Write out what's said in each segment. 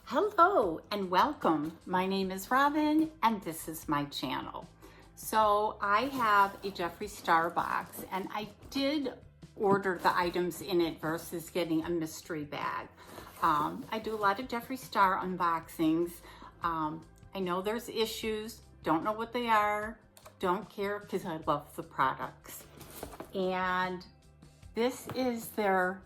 Hello and welcome. My name is Robin and this is my channel. So I have a Jeffree Star box and I did order the items in it versus getting a mystery bag. I do a lot of Jeffree Star unboxings. I know there's issues, don't know what they are, don't care because I love the products. And this is their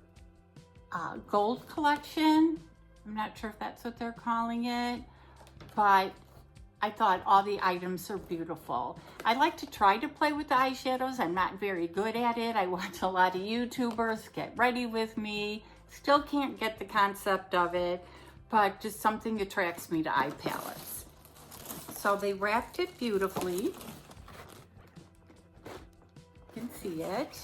gold collection. I'm not sure if that's what they're calling it, but I thought all the items are beautiful. I like to try to play with the eyeshadows. I'm not very good at it. I watch a lot of YouTubers get ready with me. Still can't get the concept of it, but just something attracts me to eye palettes. So they wrapped it beautifully. You can see it.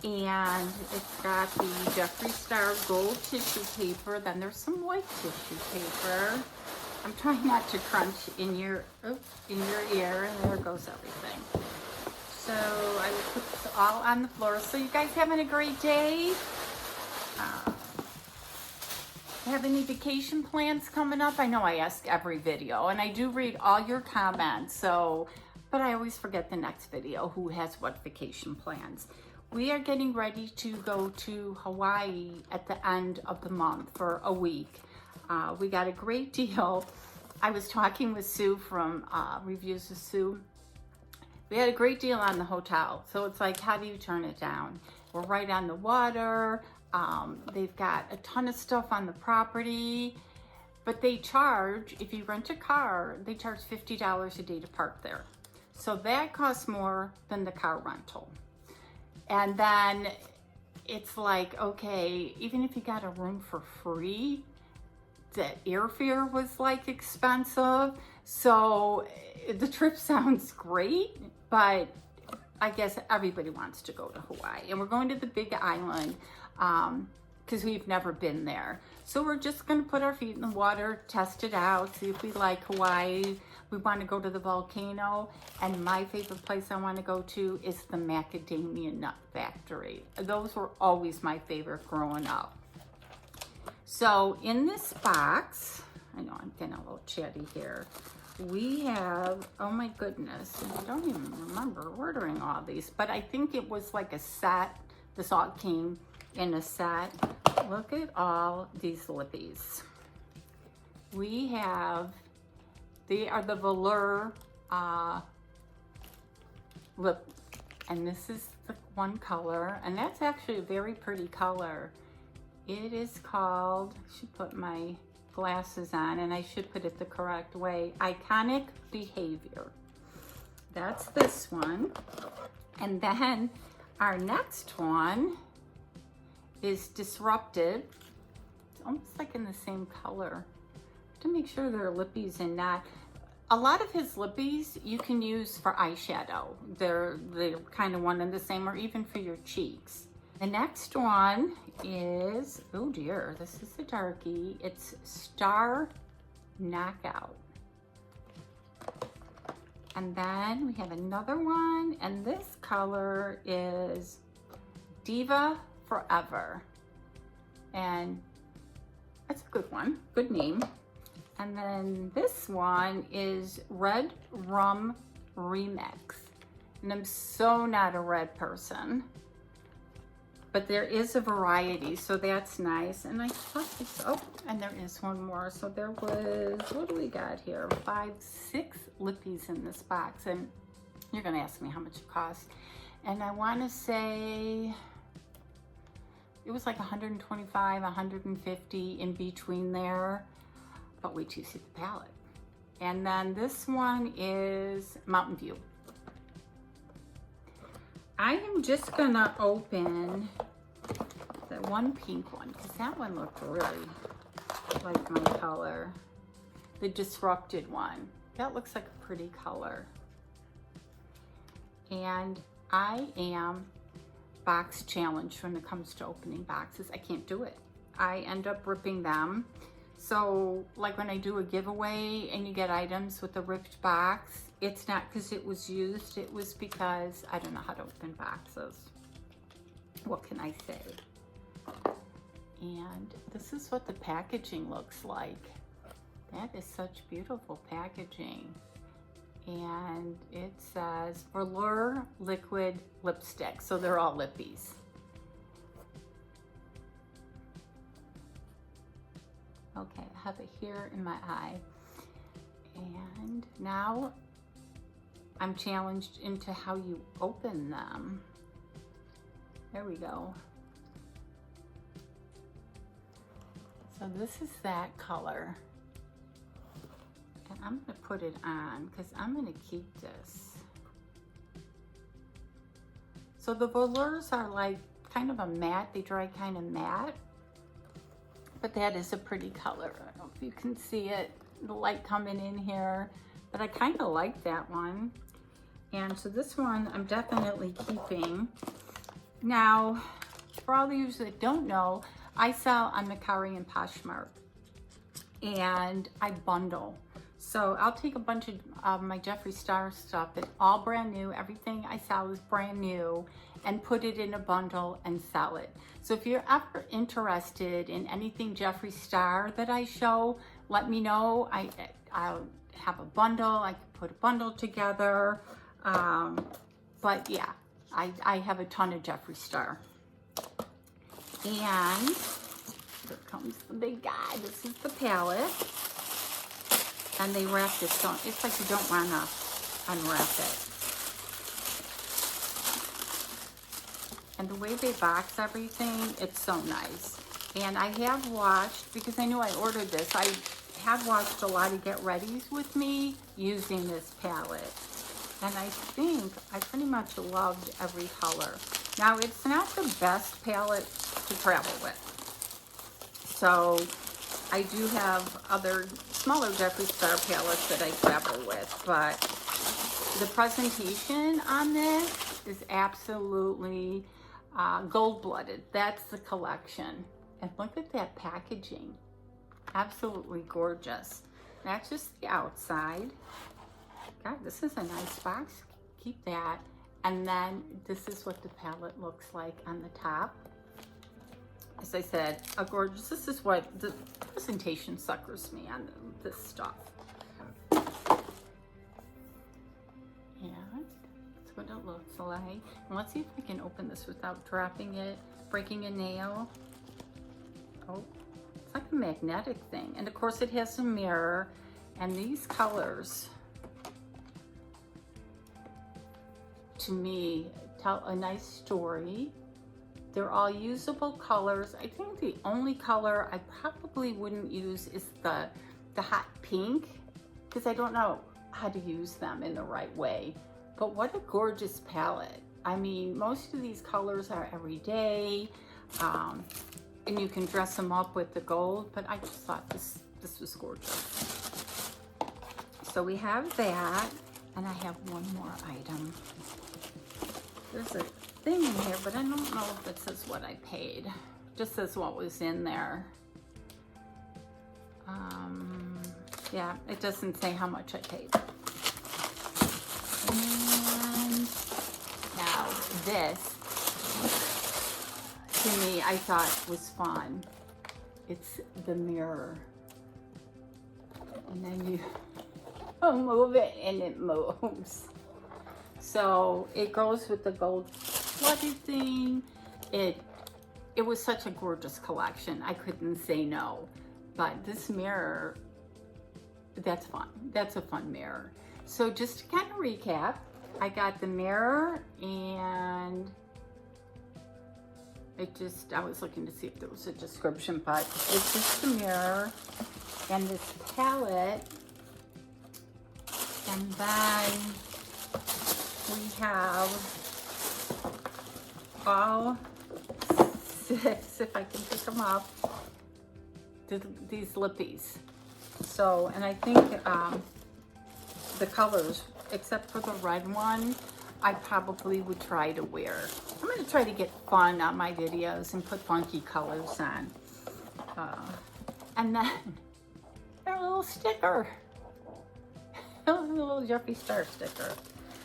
And it's got the Jeffree Star gold tissue paper. Then there's some white tissue paper. I'm trying not to crunch in your ear, and there goes everything. So I will put this all on the floor. So you guys having a great day? Have any vacation plans coming up? I know I ask every video, and I do read all your comments. But I always forget the next video who has what vacation plans. We are getting ready to go to Hawaii at the end of the month for a week. We got a great deal. I was talking with Sue from Reviews with Sue. We had a great deal on the hotel. So it's like, how do you turn it down? We're right on the water. They've got a ton of stuff on the property. But they charge, if you rent a car, they charge $50 a day to park there. So that costs more than the car rental. And then it's like, okay, even if you got a room for free, the airfare was like expensive. So the trip sounds great, but I guess everybody wants to go to Hawaii. And we're going to the Big Island because we've never been there. So we're just gonna put our feet in the water, test it out, see if we like Hawaii. We want to go to the volcano, and my favorite place I want to go to is the macadamia nut factory. Those were always my favorite growing up. So in this box, I know I'm getting a little chatty here, we have, oh my goodness, and I don't even remember ordering all these, but I think it was like a set. This all came in a set. Look at all these lippies. We have, they are the velour lip, and this is the one color, and that's actually a very pretty color. It is called, I should put my glasses on, and I should put it the correct way, Iconic Behavior. That's this one. And then our next one is Disrupted. It's almost like in the same color. To make sure they're lippies and not. A lot of his lippies you can use for eyeshadow. They're kind of one and the same, or even for your cheeks. The next one is, oh dear, this is a darkie. It's Star Knockout. And then we have another one, and this color is Diva Forever. And that's a good one, good name. And then this one is Red Rum Remix. And I'm so not a red person, but there is a variety, so that's nice. And I thought this, oh, and there is one more. So there was, what do we got here? 5, 6 lippies in this box. And you're gonna ask me how much it costs. And I wanna say, it was like 125, 150 in between there. But wait till you see the palette. And then this one is Mountain View. I am just gonna open the one pink one, because that one looked really like my color. The Disrupted one. That looks like a pretty color. And I am box challenged when it comes to opening boxes. I can't do it. I end up ripping them. So like when I do a giveaway and you get items with a ripped box, it's not because it was used, it was because I don't know how to open boxes. What can I say? And this is what the packaging looks like. That is such beautiful packaging. And it says Velour Liquid Lipstick. So they're all lippies. Okay, I have it here in my eye. And now I'm challenged into how you open them. There we go. So this is that color. And I'm gonna put it on because I'm gonna keep this. So the velours are like kind of a matte, they dry kind of matte, but that is a pretty color. I don't know if you can see it, the light coming in here, but I kind of like that one. And so this one I'm definitely keeping. Now, for all of you that don't know, I sell on Mercari and Poshmark, and I bundle. So I'll take a bunch of my Jeffree Star stuff, it's all brand new, everything I sell is brand new, and put it in a bundle and sell it. So if you're ever interested in anything Jeffree Star that I show, let me know. I'll have a bundle, I can put a bundle together. But yeah, I have a ton of Jeffree Star. And here comes the big guy. This is the palette. And they wrap this on. It's like you don't want to unwrap it. And the way they box everything, it's so nice. And I have watched, because I knew I ordered this, I have watched a lot of get readies with me using this palette. And I think I pretty much loved every color. Now, it's not the best palette to travel with. So I do have other smaller Jeffree Star palettes that I travel with, but the presentation on this is absolutely gold-blooded. That's the collection. And look at that packaging. Absolutely gorgeous. That's just the outside. God, this is a nice box. Keep that. And then this is what the palette looks like on the top. As I said, a gorgeous. This is what the presentation suckers me on this stuff. And that's what it looks like. And let's see if I can open this without dropping it, breaking a nail. Oh, it's like a magnetic thing. And of course it has a mirror, and these colors to me tell a nice story. They're all usable colors. I think the only color I probably wouldn't use is the hot pink, because I don't know how to use them in the right way. But what a gorgeous palette. I mean, most of these colors are everyday, and you can dress them up with the gold, but I just thought this was gorgeous. So we have that, and I have one more item. There's a thing in here, but I don't know if it says what I paid. It just says what was in there. Yeah, it doesn't say how much I paid. And now this, to me, I thought was fun. It's the mirror. And then you move it and it moves. So it goes with the gold-blooded thing. It was such a gorgeous collection. I couldn't say no. But this mirror, that's fun. That's a fun mirror. So just to kind of recap, I got the mirror, and I was looking to see if there was a description, but it's just the mirror and this palette. And then we have all 6, if I can pick them up, these lippies. So, and I think the colors, except for the red one, I probably would try to wear. I'm going to try to get fun on my videos and put funky colors on. And then a little sticker. A little Jeffree Star sticker.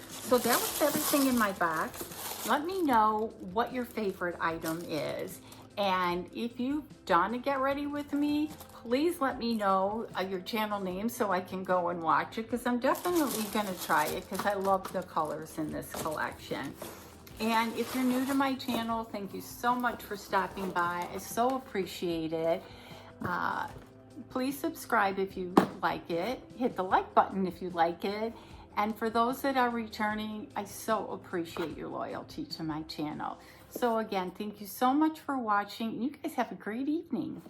So that was everything in my box. Let me know what your favorite item is. And if you've done a get ready with me, please let me know your channel name so I can go and watch it, because I'm definitely going to try it because I love the colors in this collection. And if you're new to my channel, thank you so much for stopping by. I so appreciate it. Please subscribe if you like it. Hit the like button if you like it. And for those that are returning, I so appreciate your loyalty to my channel. So again, thank you so much for watching. You guys have a great evening.